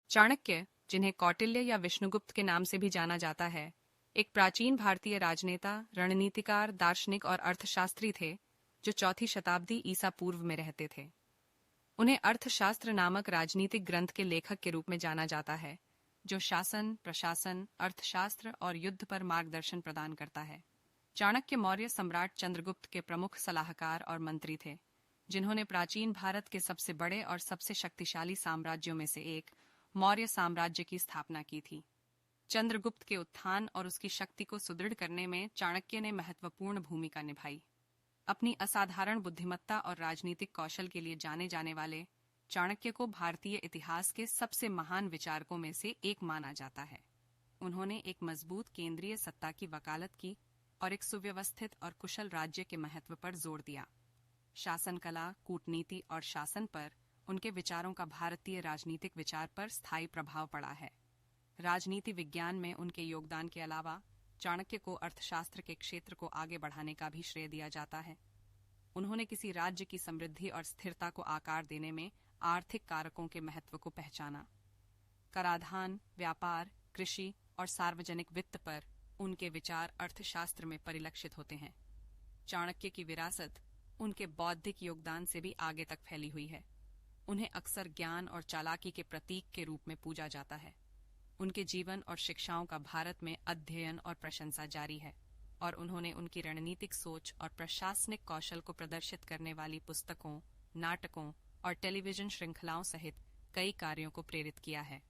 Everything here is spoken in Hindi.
चाणक्य, जिन्हें कौटिल्य या विष्णुगुप्त के नाम से भी जाना जाता है, एक प्राचीन भारतीय राजनेता, रणनीतिकार, दार्शनिक और अर्थशास्त्री थे जो 4वीं शताब्दी ईसा पूर्व में रहते थे। उन्हें अर्थशास्त्र नामक राजनीतिक ग्रंथ के लेखक के रूप में जाना जाता है, जो शासन, प्रशासन, अर्थशास्त्र और युद्ध पर मार्गदर्शन प्रदान करता है। चाणक्य मौर्य सम्राट चंद्रगुप्त के प्रमुख सलाहकार और मंत्री थे, जिन्होंने प्राचीन भारत के सबसे बड़े और सबसे शक्तिशाली साम्राज्यों में से एक मौर्य साम्राज्य की स्थापना की थी। चंद्रगुप्त के उत्थान और उसकी शक्ति को सुदृढ़ करने में चाणक्य ने महत्वपूर्ण भूमिका निभाई। अपनी असाधारण बुद्धिमत्ता और राजनीतिक कौशल के लिए जाने जाने वाले चाणक्य को भारतीय इतिहास के सबसे महान विचारकों में से एक माना जाता है। उन्होंने एक मजबूत केंद्रीय सत्ता की वकालत की और एक सुव्यवस्थित और कुशल राज्य के महत्व पर जोर दिया। शासन कला, कूटनीति और शासन पर उनके विचारों का भारतीय राजनीतिक विचार पर स्थायी प्रभाव पड़ा है। राजनीति विज्ञान में उनके योगदान के अलावा चाणक्य को अर्थशास्त्र के क्षेत्र को आगे बढ़ाने का भी श्रेय दिया जाता है। उन्होंने किसी राज्य की समृद्धि और स्थिरता को आकार देने में आर्थिक कारकों के महत्व को पहचाना। कराधान, व्यापार, कृषि और सार्वजनिक वित्त पर उनके विचार अर्थशास्त्र में परिलक्षित होते हैं। चाणक्य की विरासत उनके बौद्धिक योगदान से भी आगे तक फैली हुई है। उन्हें अक्सर ज्ञान और चालाकी के प्रतीक के रूप में पूजा जाता है। उनके जीवन और शिक्षाओं का भारत में अध्ययन और प्रशंसा जारी है, और उन्होंने उनकी रणनीतिक सोच और प्रशासनिक कौशल को प्रदर्शित करने वाली पुस्तकों, नाटकों और टेलीविजन श्रृंखलाओं सहित कई कार्यों को प्रेरित किया है।